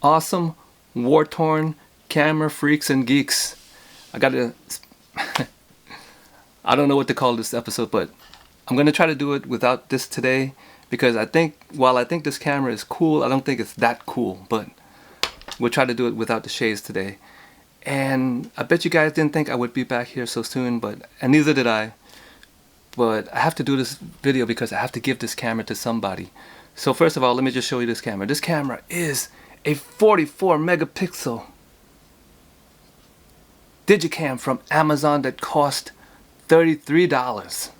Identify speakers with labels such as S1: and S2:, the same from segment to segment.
S1: awesome, war-torn camera freaks and geeks. I gotta I don't know what to call this episode, but I'm gonna try to do it without this today, because while I think this camera is cool, I don't think it's that cool, but we'll try to do it without the shades today. And I bet you guys didn't think I would be back here so soon, and neither did I. But I have to do this video because I have to give this camera to somebody. So first of all, let me just show you this camera. This camera is a 44 megapixel Digicam from Amazon that cost $33.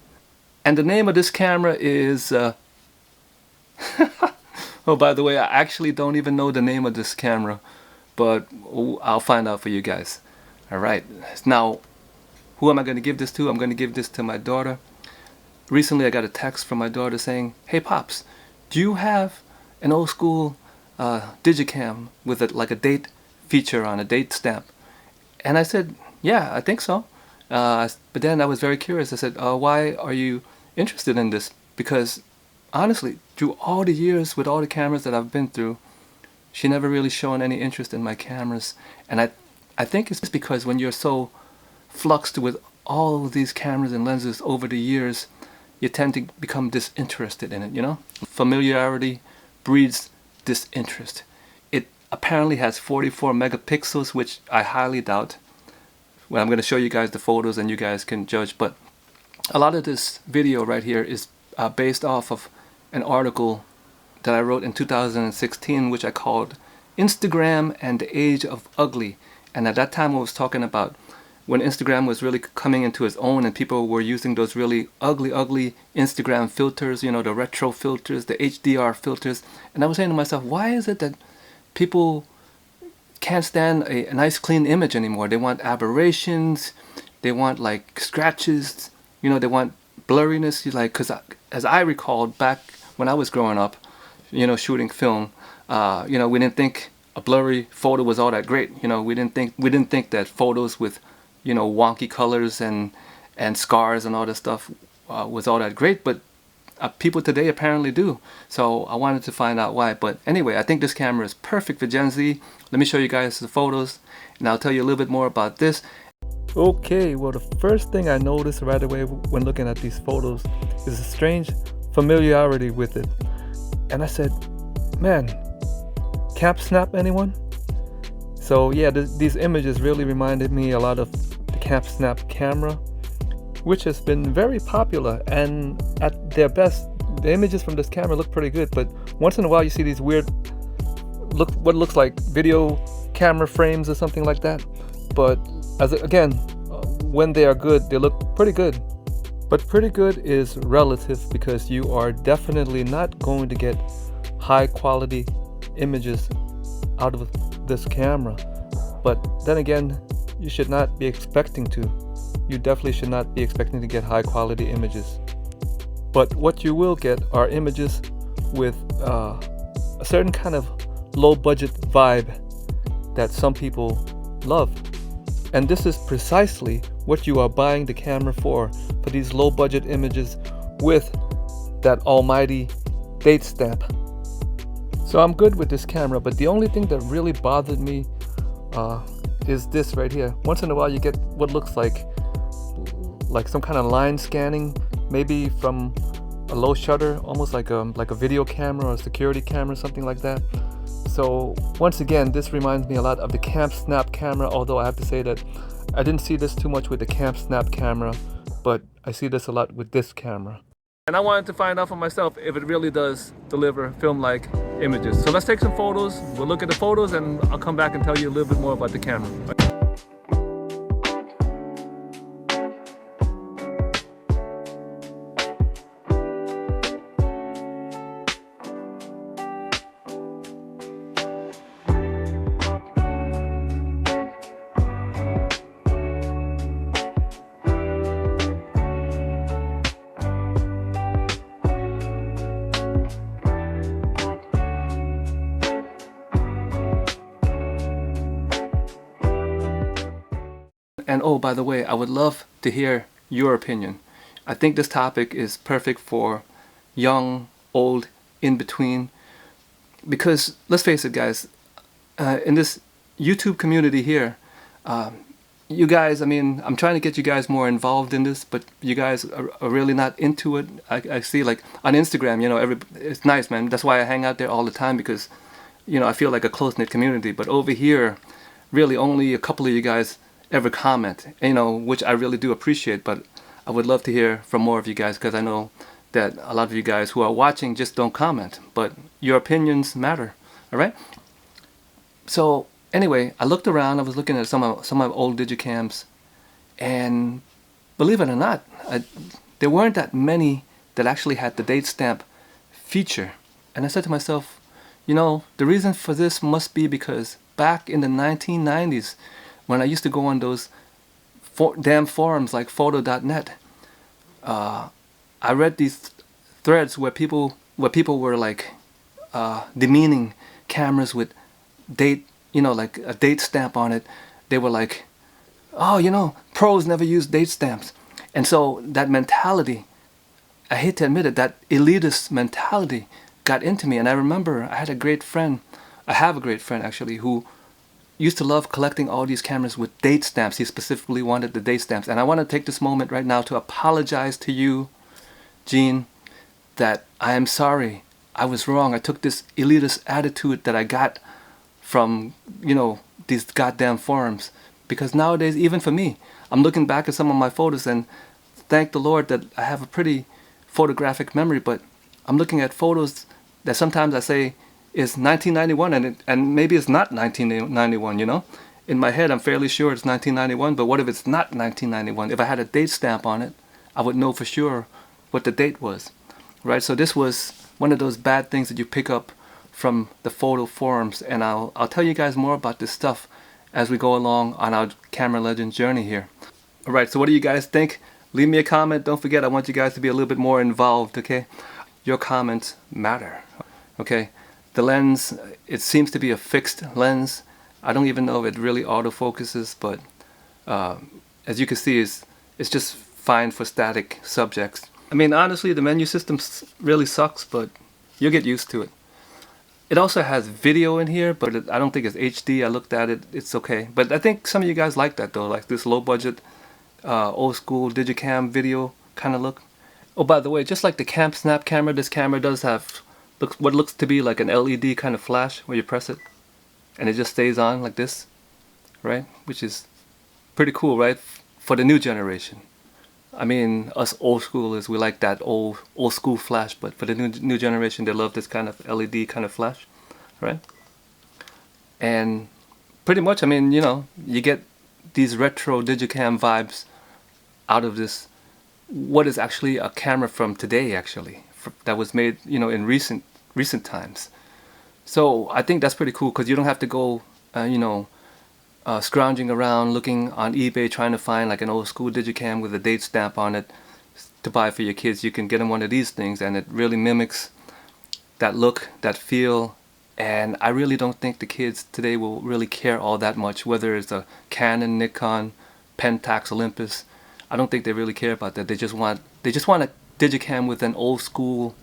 S1: And the name of this camera is oh, by the way, I actually don't even know the name of this camera, but I'll find out for you guys. Alright, now who am I going to give this to? I'm going to give this to my daughter. Recently I got a text from my daughter saying, "Hey Pops, do you have an old school Digicam with like a date feature on, a date stamp?" And I said, "Yeah, I think so." But then I was very curious. I said, "Why are you interested in this?" Because honestly, through all the years with all the cameras that I've been through, she never really shown any interest in my cameras. And I think it's because when you're so fluxed with all of these cameras and lenses over the years, you tend to become disinterested in it, you know? Familiarity breeds disinterest. It apparently has 44 megapixels, which I highly doubt. Well, I'm going to show you guys the photos and you guys can judge, but a lot of this video right here is based off of an article that I wrote in 2016, which I called Instagram and the Age of Ugly. And at that time I was talking about when Instagram was really coming into its own and people were using those really ugly Instagram filters, you know, the retro filters, the HDR filters. And I was saying to myself, why is it that people can't stand a nice clean image anymore? They want aberrations, they want like scratches, you know, they want blurriness. Like, because as I recalled back when I was growing up, you know, shooting film, you know, we didn't think a blurry photo was all that great. You know, we didn't think that photos with, you know, wonky colors and scars and all this stuff was all that great, but people today apparently do. So I wanted to find out why. But anyway, I think this camera is perfect for Gen Z. Let me show you guys the photos and I'll tell you a little bit more about this. Okay, well, the first thing I noticed right away when looking at these photos is a strange familiarity with it. And I said, man, cap snap anyone? So yeah, these images really reminded me a lot of the cap snap camera, which has been very popular, and at their best the images from this camera look pretty good, but once in a while you see these weird what looks like video camera frames or something like that. But again, when they are good, they look pretty good. But pretty good is relative, because you are definitely not going to get high quality images out of this camera. But then again, you should not be expecting to. You definitely should not be expecting to get high quality images. But what you will get are images with a certain kind of low budget vibe that some people love. And this is precisely what you are buying the camera for these low budget images with that almighty date stamp. So I'm good with this camera, but the only thing that really bothered me is this right here. Once in a while you get what looks like some kind of line scanning, maybe from a low shutter, almost like a video camera or a security camera, something like that. So once again, this reminds me a lot of the Camp Snap camera, although I have to say that I didn't see this too much with the Camp Snap camera, but I see this a lot with this camera. And I wanted to find out for myself if it really does deliver film-like images. So let's take some photos, we'll look at the photos, and I'll come back and tell you a little bit more about the camera. And oh, by the way, I would love to hear your opinion. I think this topic is perfect for young, old, in between. Because let's face it, guys, in this YouTube community here, you guys, I mean, I'm trying to get you guys more involved in this, but you guys are really not into it. I see, like, on Instagram, you know, it's nice, man. That's why I hang out there all the time, because, you know, I feel like a close-knit community. But over here, really only a couple of you guys ever comment, you know, which I really do appreciate. But I would love to hear from more of you guys, because I know that a lot of you guys who are watching just don't comment. But your opinions matter, all right? So anyway, I looked around. I was looking at some of my old Digicams, and believe it or not, there weren't that many that actually had the date stamp feature. And I said to myself, you know, the reason for this must be because back in the 1990s, when I used to go on those damn forums like photo.net, I read these threads where people were like demeaning cameras with date, you know, like a date stamp on it. They were like, oh, you know, pros never use date stamps. And so that mentality, I hate to admit it, that elitist mentality got into me. And I remember I have a great friend actually, who used to love collecting all these cameras with date stamps. He specifically wanted the date stamps. And I want to take this moment right now to apologize to you, Gene, that I am sorry. I was wrong. I took this elitist attitude that I got from, you know, these goddamn forums. Because nowadays, even for me, I'm looking back at some of my photos, and thank the Lord that I have a pretty photographic memory, but I'm looking at photos that sometimes I say is 1991, and maybe it's not 1991, you know? In my head, I'm fairly sure it's 1991, but what if it's not 1991? If I had a date stamp on it, I would know for sure what the date was, right? So this was one of those bad things that you pick up from the photo forums, and I'll tell you guys more about this stuff as we go along on our Camera Legends journey here. Alright, so what do you guys think? Leave me a comment. Don't forget, I want you guys to be a little bit more involved, okay? Your comments matter, okay? The lens, it seems to be a fixed lens. I don't even know if it really autofocuses, but as you can see, it's just fine for static subjects. I mean, honestly, the menu system really sucks, but you'll get used to it. It also has video in here, but I don't think it's HD. I looked at it, it's okay. But I think some of you guys like that though, like this low budget, old school Digicam video kind of look. Oh, by the way, just like the Snap camera, this camera does have what looks to be like an LED kind of flash where you press it and it just stays on like this, right? Which is pretty cool, right? For the new generation. I mean, us old schoolers, we like that old school flash, but for the new generation, they love this kind of LED kind of flash, right? And pretty much, I mean, you know, you get these retro Digicam vibes out of this, what is actually a camera from today, actually, that was made, you know, in recent times. So I think that's pretty cool, because you don't have to go, you know, scrounging around looking on eBay trying to find like an old school Digicam with a date stamp on it to buy for your kids. You can get them one of these things, and it really mimics that look, that feel. And I really don't think the kids today will really care all that much whether it's a Canon, Nikon, Pentax, Olympus. I don't think they really care about that. They just want a Digicam with an old school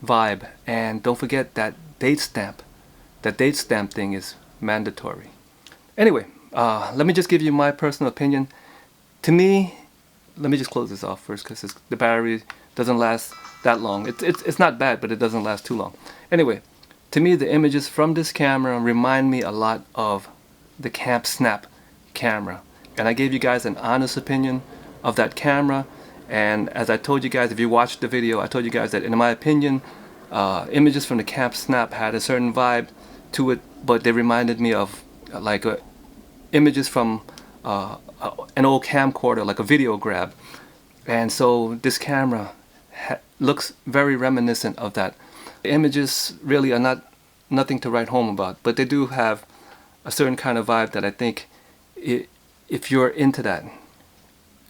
S1: vibe. And don't forget that date stamp. That date stamp thing is mandatory. Anyway, let me just give you my personal opinion. To me, let me just close this off first, because the battery doesn't last that long. It's not bad, but it doesn't last too long. Anyway, to me, the images from this camera remind me a lot of the Snap camera. And I gave you guys an honest opinion of that camera. And as I told you guys, if you watched the video, I told you guys that in my opinion, images from the Snap had a certain vibe to it, but they reminded me of like images from an old camcorder, like a video grab. And so this camera looks very reminiscent of that. The images really are nothing to write home about, but they do have a certain kind of vibe that I think if you're into that,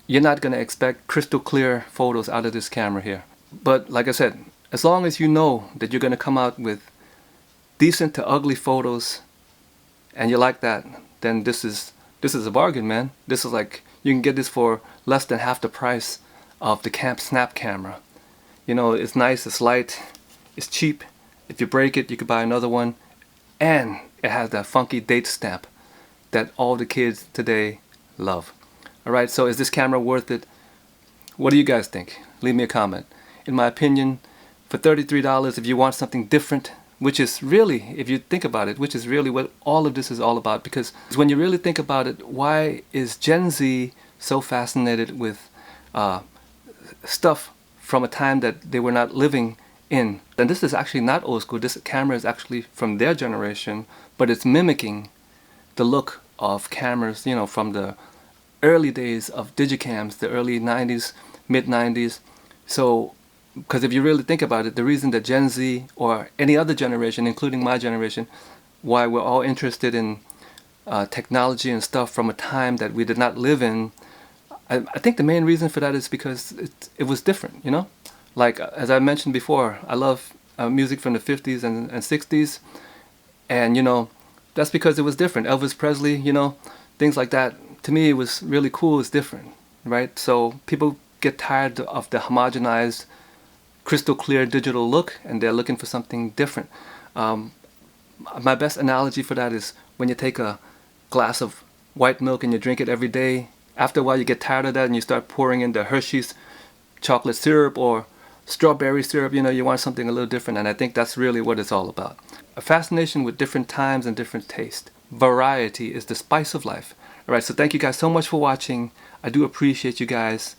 S1: you're not going to expect crystal clear photos out of this camera here. But like I said, as long as you know that you're going to come out with decent to ugly photos and you like that, then this is a bargain, man. This is like, you can get this for less than half the price of the Snap camera. You know, it's nice, it's light, it's cheap. If you break it, you could buy another one. And It has that funky date stamp that all the kids today love. Alright, so is this camera worth it? What do you guys think? Leave me a comment. In my opinion, for $33, if you want something different, which is really, if you think about it, which is really what all of this is all about, because when you really think about it, why is Gen Z so fascinated with stuff from a time that they were not living in? And this is actually not old school. This camera is actually from their generation, but it's mimicking the look of cameras, you know, from the early days of Digicams, the early 90s, mid 90s. So, because if you really think about it, the reason that Gen Z or any other generation, including my generation, why we're all interested in technology and stuff from a time that we did not live in, I think the main reason for that is because it was different, you know? Like, as I mentioned before, I love music from the 50s and 60s, and, you know, that's because it was different. Elvis Presley, you know, things like that. To me, it was really cool. It's different, right? So people get tired of the homogenized, crystal clear digital look, and they're looking for something different. My best analogy for that is when you take a glass of white milk and you drink it every day. After a while, you get tired of that and you start pouring in the Hershey's chocolate syrup or strawberry syrup. You know, you want something a little different, and I think that's really what it's all about. A fascination with different times and different taste. Variety is the spice of life. Alright, so thank you guys so much for watching. I do appreciate you guys.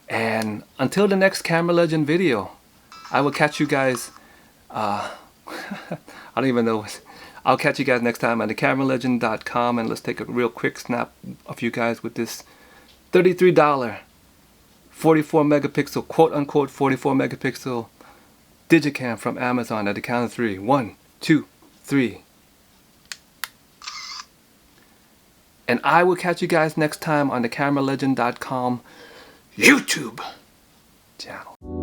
S1: And until the next Camera Legend video, I will catch you guys, I don't even know. I'll catch you guys next time on thecameralegend.com, and let's take a real quick snap of you guys with this $33 44 megapixel, quote unquote 44 megapixel Digicam from Amazon at the count of 3. 1, 2, 3. And I will catch you guys next time on thecameralegend.com YouTube channel.